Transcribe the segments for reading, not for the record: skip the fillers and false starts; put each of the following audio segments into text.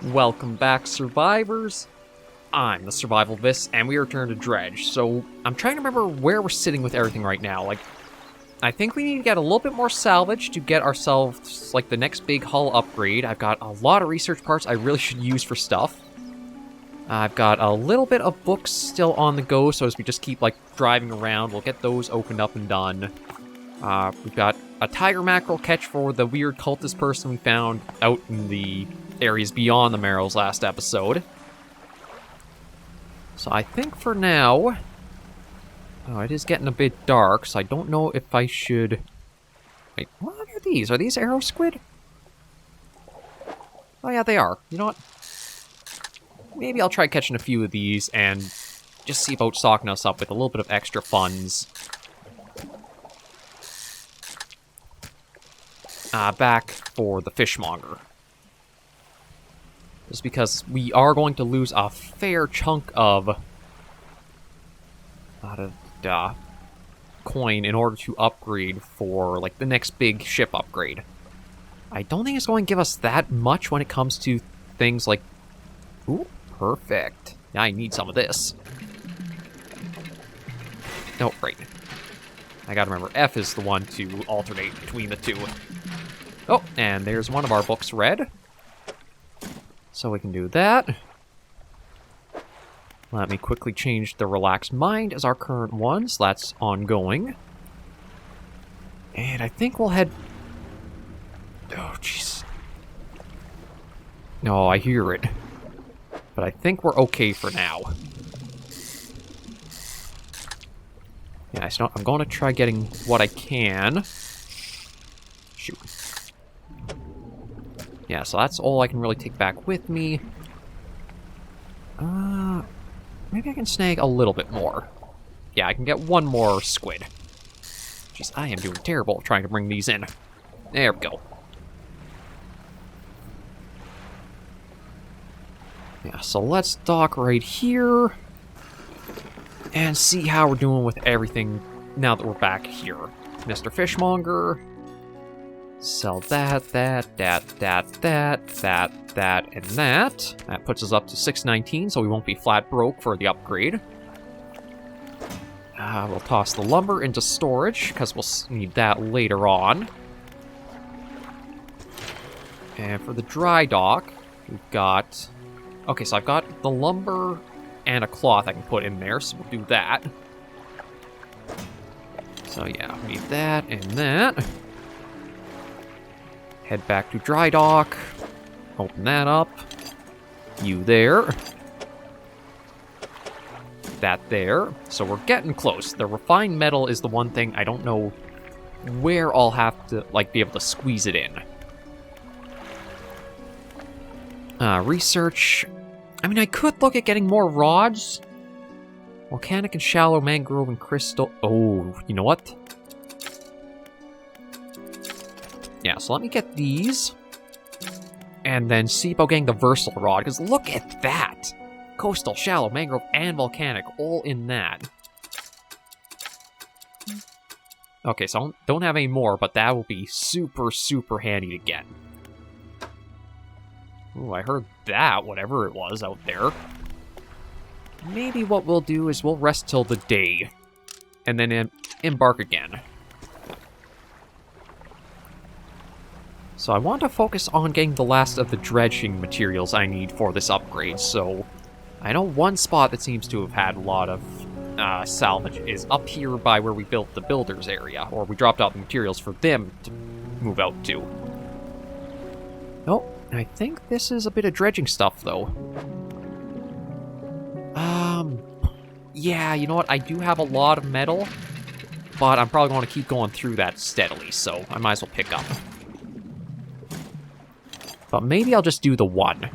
Welcome back, survivors. I'm the Survivalist, and we return to Dredge. So, I'm trying to remember where we're sitting with everything right now. I think we need to get a little bit more salvage to get ourselves, the next big hull upgrade. I've got a lot of research parts I really should use for stuff. I've got a little bit of books still on the go, so as we just keep, driving around, we'll get those opened up and done. We've got a tiger mackerel catch for the weird cultist person we found out in the areas beyond the Marrows last episode. So I think for now... Oh, it is getting a bit dark, so I don't know if I should... Wait, what are these? Are these arrow squid? Oh yeah, they are. You know what? Maybe I'll try catching a few of these and just see about stocking us up with a little bit of extra funds. Back for the fishmonger. Just because we are going to lose a fair chunk of coin in order to upgrade for, the next big ship upgrade. I don't think it's going to give us that much when it comes to things like... Ooh, perfect. Now I need some of this. Oh, right. I gotta remember, F is the one to alternate between the two. Oh, and there's one of our books read. So we can do that. Let me quickly change the relaxed mind as our current one, so that's ongoing. And I think we'll head... Oh, jeez. No, I hear it. But I think we're okay for now. Yeah, so I'm going to try getting what I can. Shoot. Yeah, so that's all I can really take back with me. Maybe I can snag a little bit more. Yeah, I can get one more squid. Jeez, I am doing terrible trying to bring these in. There we go. Yeah, so let's dock right here. And see how we're doing with everything now that we're back here. Mr. Fishmonger. Sell that, and that. That puts us up to 619, so we won't be flat broke for the upgrade. We'll toss the lumber into storage, because we'll need that later on. And for the dry dock, we've got... Okay, so I've got the lumber and a cloth I can put in there, so we'll do that. So yeah, we need that and that. Head back to dry dock. Open that up. You there. That there. So we're getting close. The refined metal is the one thing I don't know where I'll have to, be able to squeeze it in. Research. I mean, I could look at getting more rods. Volcanic and shallow mangrove and crystal. Oh, you know what? Yeah, so let me get these. And then see about getting the versatile rod, because look at that! Coastal, shallow, mangrove, and volcanic, all in that. Okay, so I don't have any more, but that will be super, super handy to get. Ooh, I heard that, whatever it was out there. Maybe what we'll do is we'll rest till the day, and then embark again. So I want to focus on getting the last of the dredging materials I need for this upgrade, so... I know one spot that seems to have had a lot of salvage is up here by where we built the builders area, or we dropped out the materials for them to move out to. Nope, I think this is a bit of dredging stuff, though. Yeah, you know what, I do have a lot of metal, but I'm probably going to keep going through that steadily, so I might as well pick up. But maybe I'll just do the one.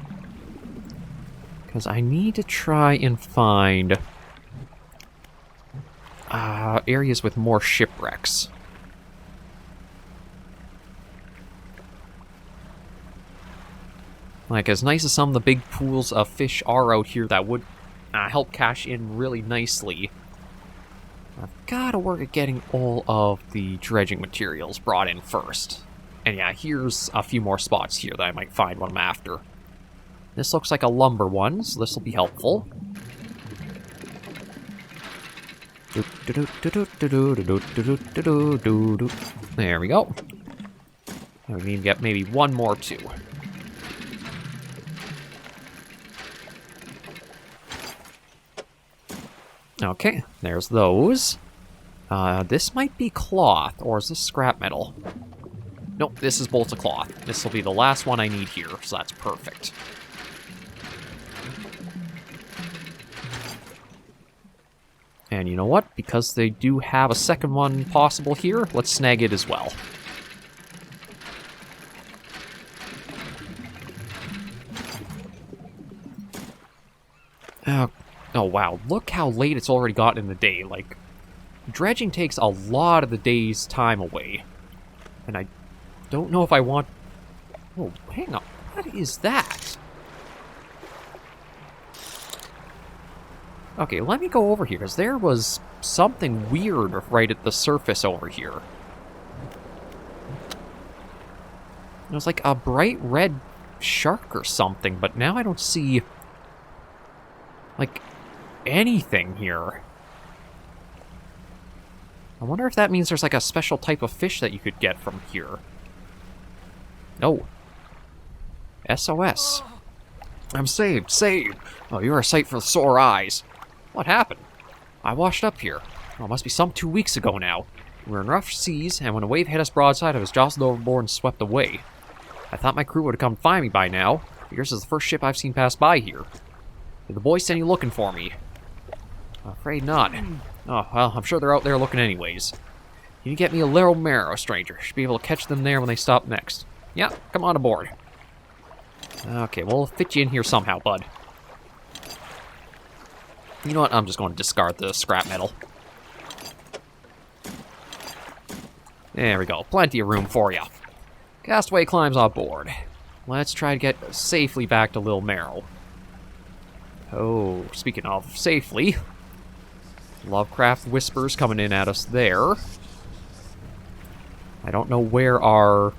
Because I need to try and find areas with more shipwrecks. As nice as some of the big pools of fish are out here that would help cash in really nicely, I've got to work at getting all of the dredging materials brought in first. And yeah, here's a few more spots here that I might find what I'm after. This looks like a lumber one, so this will be helpful. There we go. We need to get maybe one more, too. Okay, there's those. This might be cloth, or is this scrap metal? Nope, this is bolts of cloth. This will be the last one I need here, so that's perfect. And you know what? Because they do have a second one possible here, let's snag it as well. Oh wow, look how late it's already gotten in the day. Like, dredging takes a lot of the day's time away. And I don't know if I want... Oh, hang on. What is that? Okay, let me go over here, because there was something weird right at the surface over here. It was like a bright red shark or something, but now I don't see, like, anything here. I wonder if that means there's like a special type of fish that you could get from here. No. SOS. I'm saved, saved. Oh, you're a sight for sore eyes. What happened? I washed up here. Oh, it must be some 2 weeks ago now. We were in rough seas, and when a wave hit us broadside, I was jostled overboard and swept away. I thought my crew would have come find me by now. Yours is the first ship I've seen pass by here. Did the boys send you looking for me? Afraid not. Oh, well, I'm sure they're out there looking anyways. You get me a little Marrow, stranger. Should be able to catch them there when they stop next. Yeah, come on aboard. Okay, we'll fit you in here somehow, bud. You know what? I'm just going to discard the scrap metal. There we go. Plenty of room for you. Castaway climbs on board. Let's try to get safely back to Lil Marrow. Oh, speaking of safely, Lovecraft whispers coming in at us there. I don't know where our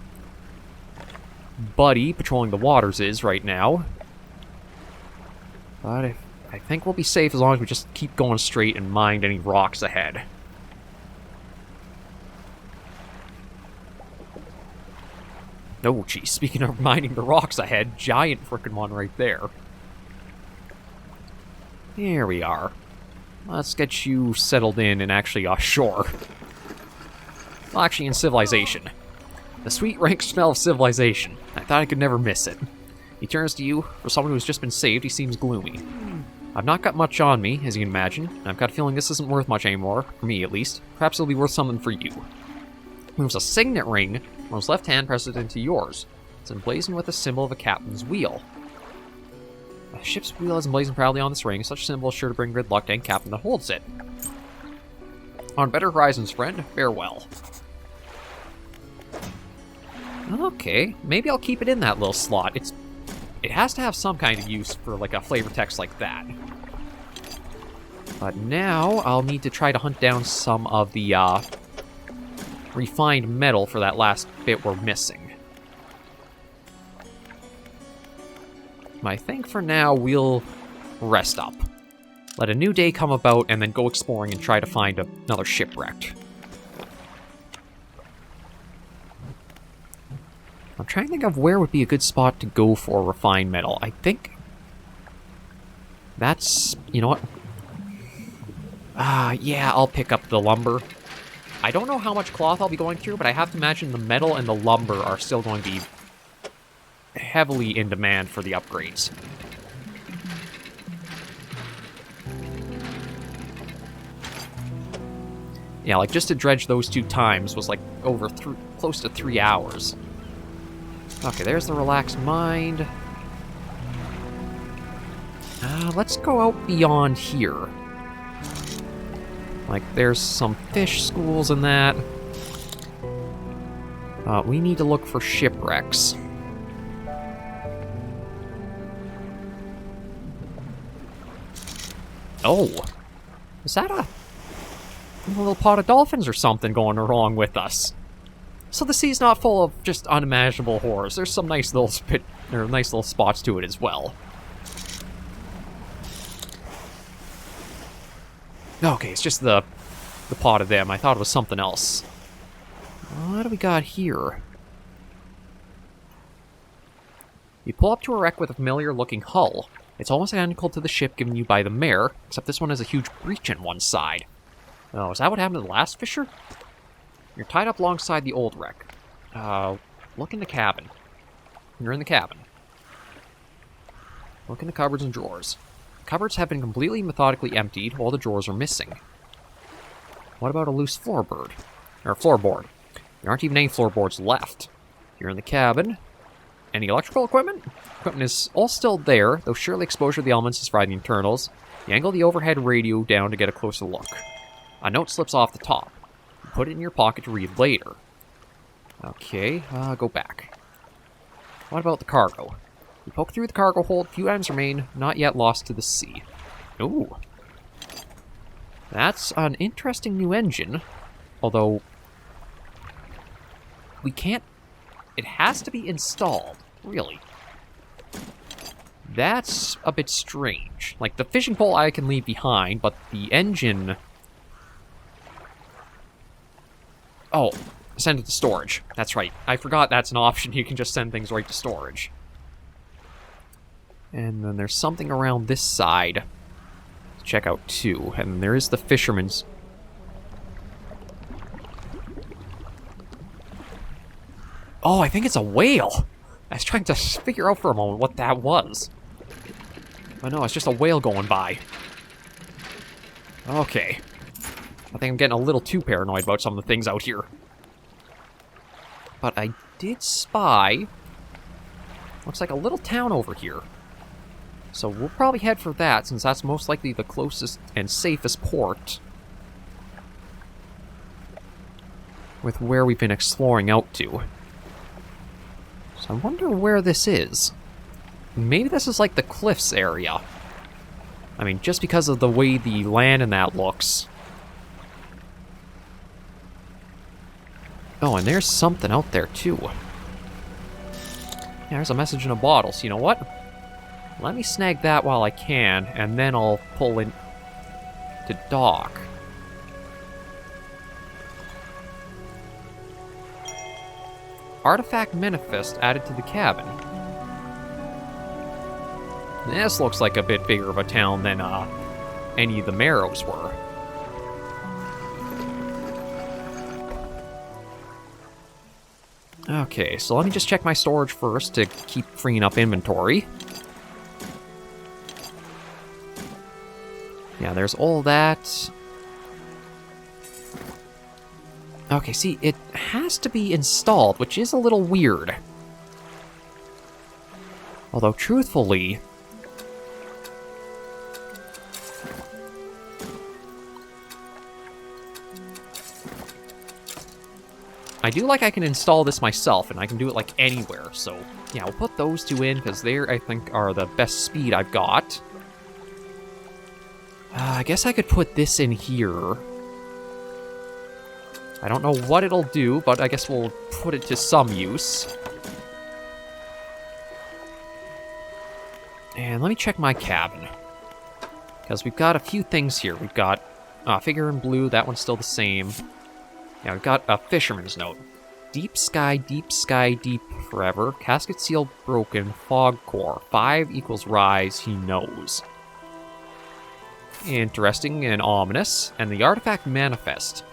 buddy patrolling the waters is right now. But I think we'll be safe as long as we just keep going straight and mind any rocks ahead. Oh, geez, speaking of minding the rocks ahead, giant frickin' one right there. Here we are. Let's get you settled in and actually ashore. Well, actually in civilization. The sweet rank smell of civilization. I thought I could never miss it. He turns to you. For someone who's just been saved, he seems gloomy. I've not got much on me, as you can imagine, and I've got a feeling this isn't worth much anymore, for me at least. Perhaps it'll be worth something for you. Moves a signet ring from his left hand, presses it into yours. It's emblazoned with the symbol of a captain's wheel. A ship's wheel is emblazoned proudly on this ring. Such a symbol is sure to bring good luck to any captain that holds it. On better horizons, friend. Farewell. Okay, maybe I'll keep it in that little slot. It has to have some kind of use for like a flavor text like that. But now I'll need to try to hunt down some of the refined metal for that last bit we're missing. I think for now we'll rest up. Let a new day come about and then go exploring and try to find another shipwreck. I'm trying to think of where would be a good spot to go for refined metal. I think that's, you know what? Yeah, I'll pick up the lumber. I don't know how much cloth I'll be going through, but I have to imagine the metal and the lumber are still going to be heavily in demand for the upgrades. Yeah, like just to dredge those 2 times was like over close to 3 hours. Okay, there's the relaxed mind. Let's go out beyond here. Like, there's some fish schools and that. We need to look for shipwrecks. Oh! Is that a little pod of dolphins or something going wrong with us? So the sea's not full of just unimaginable horrors. There's some nice little spots to it as well. Okay, it's just the pod of them. I thought it was something else. What do we got here? You pull up to a wreck with a familiar-looking hull. It's almost identical to the ship given you by the mayor, except this one has a huge breach in one side. Oh, is that what happened to the last fisher? You're tied up alongside the old wreck. Look in the cabin. You're in the cabin. Look in the cupboards and drawers. Cupboards have been completely methodically emptied, while the drawers are missing. What about a loose floorboard? Or floorboard? There aren't even any floorboards left. You're in the cabin. Any electrical equipment? Equipment is all still there, though surely exposure to the elements has fried the internals. You angle the overhead radio down to get a closer look. A note slips off the top. You put it in your pocket to read later. Okay, go back. What about the cargo? You poke through the cargo hold, few items remain, not yet lost to the sea. Ooh. That's an interesting new engine. Although, we can't... It has to be installed, really. That's a bit strange. Like, the fishing pole I can leave behind, but the engine... Oh, send it to storage. That's right. I forgot that's an option. You can just send things right to storage. And then there's something around this side to check out too. And there is the fisherman's. Oh, I think it's a whale. I was trying to figure out for a moment what that was. Oh no, it's just a whale going by. Okay. I think I'm getting a little too paranoid about some of the things out here. But I did spy... Looks like a little town over here. So we'll probably head for that, since that's most likely the closest and safest port. With where we've been exploring out to. So I wonder where this is. Maybe this is like the Cliffs area. I mean, just because of the way the land in that looks. Oh, and there's something out there, too. Yeah, there's a message in a bottle, so you know what? Let me snag that while I can, and then I'll pull in to dock. Artifact manifest added to the cabin. This looks like a bit bigger of a town than any of the Marrows were. Okay, so let me just check my storage first to keep freeing up inventory. Yeah, there's all that. Okay, see, it has to be installed, which is a little weird. Although, truthfully... I do like I can install this myself, and I can do it, like, anywhere. So, yeah, we'll put those two in, because they, I think, are the best speed I've got. I guess I could put this in here. I don't know what it'll do, but I guess we'll put it to some use. And let me check my cabin. Because we've got a few things here. We've got figure in blue, that one's still the same. Yeah, we've got a fisherman's note. Deep sky, deep forever. Casket seal broken, fog core. 5 equals rise, he knows. Interesting and ominous. And the artifact manifest.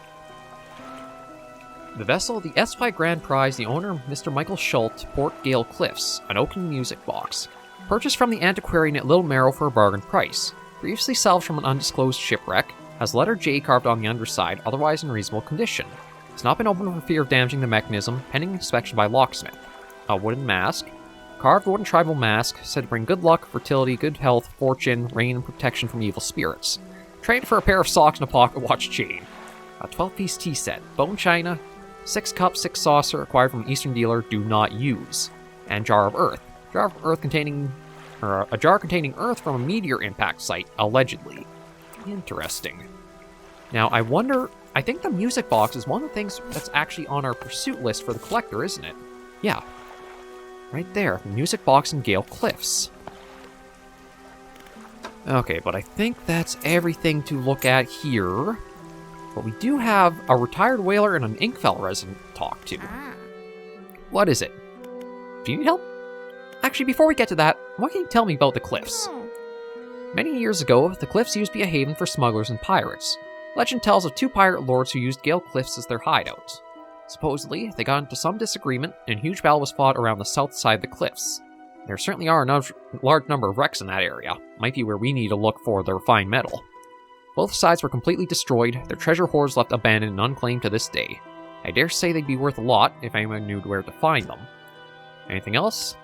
The vessel, the S5 Grand Prize, the owner, Mr. Michael Schultz, Port Gale Cliffs, an oaken music box. Purchased from the antiquarian at Little Marrow for a bargain price. Previously salvaged from an undisclosed shipwreck. Has letter J carved on the underside, otherwise in reasonable condition. It's not been opened for fear of damaging the mechanism, pending inspection by locksmith. A wooden mask. Carved wooden tribal mask, said to bring good luck, fertility, good health, fortune, rain, and protection from evil spirits. Traded for a pair of socks and a pocket watch chain. A 12-piece tea set. Bone china. 6 cup, 6 saucer, acquired from an Eastern dealer, do not use. And jar of earth. Jar of earth containing... or a jar containing earth from a meteor impact site, allegedly. Interesting. Now, I wonder... I think the music box is one of the things that's actually on our pursuit list for the collector, isn't it? Yeah. Right there. The music box in Gale Cliffs. Okay, but I think that's everything to look at here. But we do have a retired whaler and an Inkfell resident to talk to. What is it? Do you need help? Actually, before we get to that, what can you tell me about the Cliffs? Many years ago, the Cliffs used to be a haven for smugglers and pirates. Legend tells of 2 pirate lords who used Gale Cliffs as their hideout. Supposedly, they got into some disagreement, and a huge battle was fought around the south side of the cliffs. There certainly are a large number of wrecks in that area. Might be where we need to look for the refined metal. Both sides were completely destroyed, their treasure hoards left abandoned and unclaimed to this day. I dare say they'd be worth a lot if anyone knew where to find them. Anything else?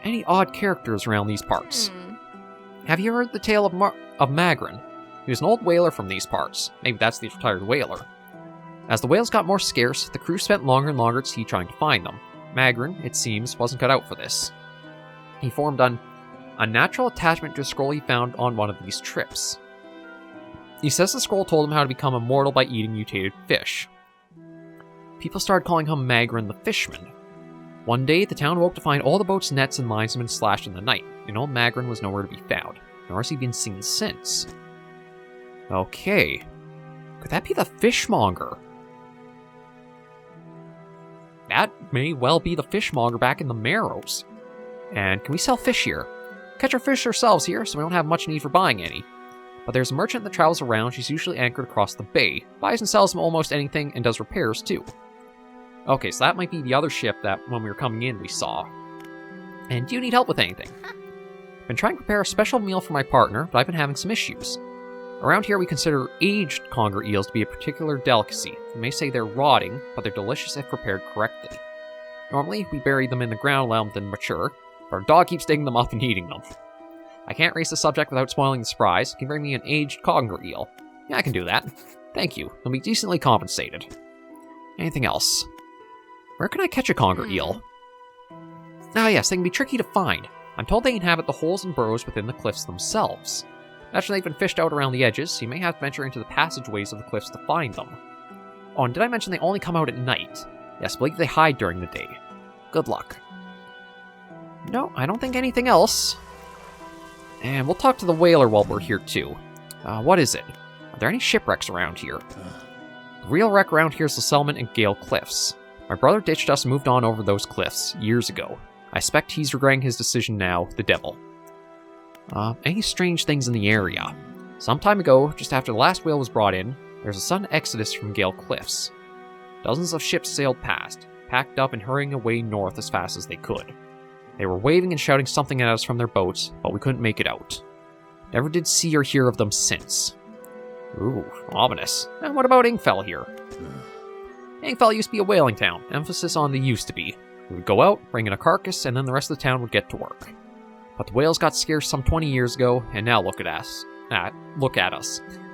Any odd characters around these parts? Have you heard the tale of Magrin? He was an old whaler from these parts. Maybe that's the retired whaler. As the whales got more scarce, the crew spent longer and longer at sea trying to find them. Magrin, it seems, wasn't cut out for this. He formed an unnatural attachment to a scroll he found on one of these trips. He says the scroll told him how to become immortal by eating mutated fish. People started calling him Magrin the Fishman. One day, the town woke to find all the boat's nets and lines had been slashed in the night, and old Magrin was nowhere to be found, nor has he been seen since. Okay. Could that be the fishmonger? That may well be the fishmonger back in the Marrows. And can we sell fish here? Catch our fish ourselves here, so we don't have much need for buying any. But there's a merchant that travels around. She's usually anchored across the bay, buys and sells them almost anything, and does repairs too. Okay, so that might be the other ship that when we were coming in we saw. And do you need help with anything? I've been trying to prepare a special meal for my partner, but I've been having some issues. Around here we consider aged conger eels to be a particular delicacy. You may say they're rotting, but they're delicious if prepared correctly. Normally, we bury them in the ground, allow them to mature, but our dog keeps digging them up and eating them. I can't raise the subject without spoiling the surprise. Can you bring me an aged conger eel? Yeah, I can do that. Thank you. They'll be decently compensated. Anything else? Where can I catch a conger eel? Ah yes, they can be tricky to find. I'm told they inhabit the holes and burrows within the cliffs themselves. Naturally, they've been fished out around the edges, so you may have to venture into the passageways of the cliffs to find them. Oh, and did I mention they only come out at night? Yes, believe they hide during the day. Good luck. No, I don't think anything else. And we'll talk to the whaler while we're here too. What is it? Are there any shipwrecks around here? The real wreck around here is the settlement in Gale Cliffs. My brother ditched us and moved on over those cliffs years ago. I expect he's regretting his decision now, the devil. Any strange things in the area? Some time ago, just after the last whale was brought in, there was a sudden exodus from Gale Cliffs. Dozens of ships sailed past, packed up and hurrying away north as fast as they could. They were waving and shouting something at us from their boats, but we couldn't make it out. Never did see or hear of them since. Ooh, ominous. And what about Inkfell here? Inkfell used to be a whaling town, emphasis on the used to be. We would go out, bring in a carcass, and then the rest of the town would get to work. But the whales got scarce some 20 years ago, and now look at us.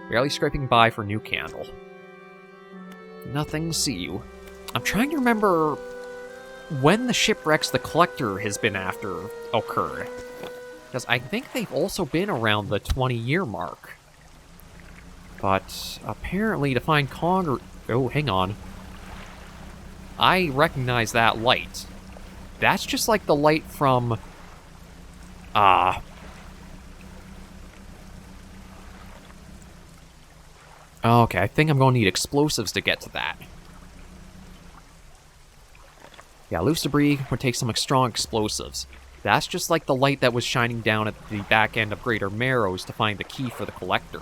Barely scraping by for a new candle. Nothing to see you. I'm trying to remember when the shipwrecks the Collector has been after occurred. Because I think they've also been around the 20-year mark. But apparently to find conger... Oh, hang on. I recognize that light. That's just like the light from... Okay, I think I'm going to need explosives to get to that. Yeah, loose debris would take some strong explosives. That's just like the light that was shining down at the back end of Greater Marrows to find the key for the Collector.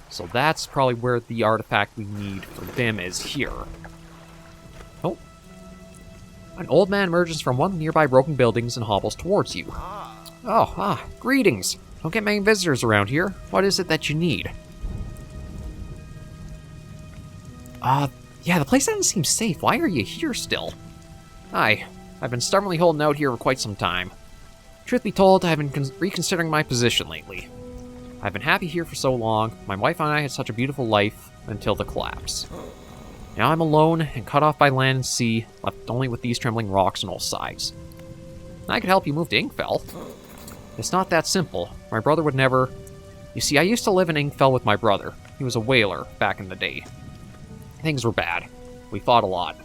So that's probably where the artifact we need for them is here. Oh. An old man emerges from one of the nearby broken buildings and hobbles towards you. Greetings. Don't get many visitors around here. What is it that you need? Yeah, the place doesn't seem safe. Why are you here still? Hi. I've been stubbornly holding out here for quite some time. Truth be told, I've been reconsidering my position lately. I've been happy here for so long. My wife and I had such a beautiful life until the collapse. Now I'm alone and cut off by land and sea, left only with these trembling rocks on all sides. I could help you move to Inkfell. It's not that simple. My brother would never... You see, I used to live in Inkfell with my brother. He was a whaler back in the day. Things were bad. We fought a lot.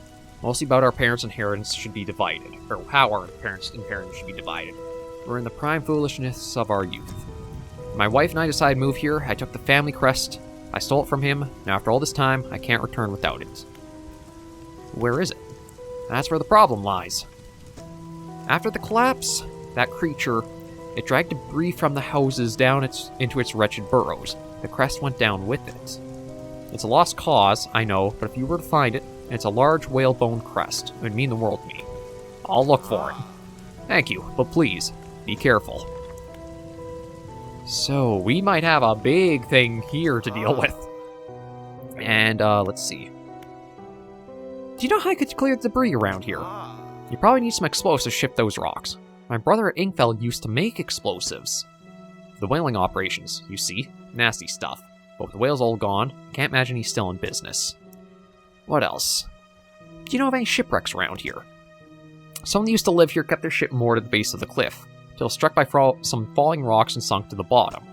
Mostly about our parents' inheritance should be divided, or how our parents' inheritance should be divided. We're in the prime foolishness of our youth. My wife and I decided to move here. I took the family crest. I stole it from him. Now after all this time, I can't return without it. Where is it? That's where the problem lies. After the collapse, that creature, it dragged debris from the houses down into its wretched burrows. The crest went down with it. It's a lost cause, I know, but if you were to find it, and it's a large whalebone crest, it would mean the world to me. I'll look for it. Thank you, but please, be careful. So, we might have a big thing here to deal with. And, let's see. Do you know how I could clear the debris around here? You probably need some explosives to ship those rocks. My brother at Inkfell used to make explosives. The whaling operations, you see. Nasty stuff. But with the whales all gone, can't imagine he's still in business. What else? Do you know of any shipwrecks around here? Someone who used to live here kept their ship moored at the base of the cliff, till struck by some falling rocks and sunk to the bottom.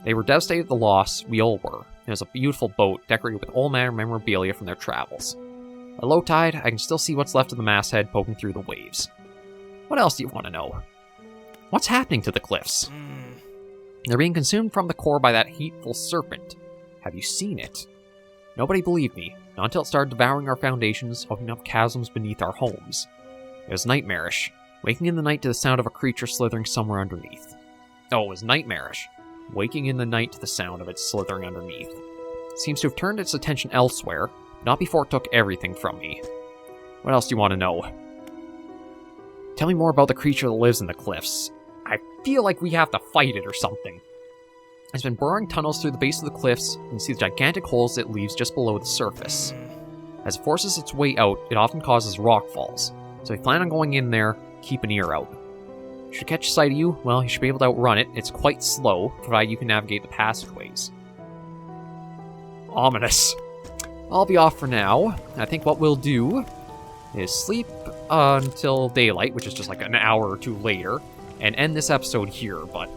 They were devastated at the loss, we all were. It was a beautiful boat, decorated with all manner of memorabilia from their travels. At low tide, I can still see what's left of the masthead poking through the waves. What else do you want to know? What's happening to the cliffs? They're being consumed from the core by that hateful serpent. Have you seen it? Nobody believed me, not until it started devouring our foundations, opening up chasms beneath our homes. It was nightmarish, waking in the night to the sound of a creature slithering somewhere underneath. Oh, it was nightmarish, waking in the night to the sound of it slithering underneath. It seems to have turned its attention elsewhere, not before it took everything from me. What else do you want to know? Tell me more about the creature that lives in the cliffs. I feel like we have to fight it or something. It's been burrowing tunnels through the base of the cliffs, and you see the gigantic holes it leaves just below the surface. As it forces its way out, it often causes rock falls, so if you plan on going in there, keep an ear out. Should it catch sight of you, well, you should be able to outrun it. It's quite slow, provided you can navigate the passageways. Ominous. I'll be off for now. I think what we'll do is sleep until daylight, which is just like an hour or two later, and end this episode here, but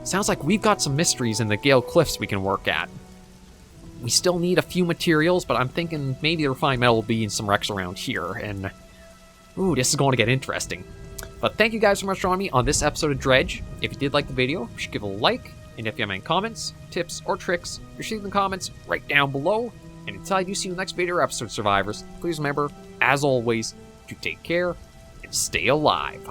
sounds like we've got some mysteries in the Gale Cliffs we can work at. We still need a few materials, but I'm thinking maybe the refined metal will be in some wrecks around here, and ooh, this is going to get interesting. But thank you guys so much for joining me on this episode of Dredge. If you did like the video, you should give it a like, and if you have any comments, tips, or tricks, you should leave in the comments right down below. And until I do see you in the next video or episode, survivors, please remember, as always, to take care and stay alive.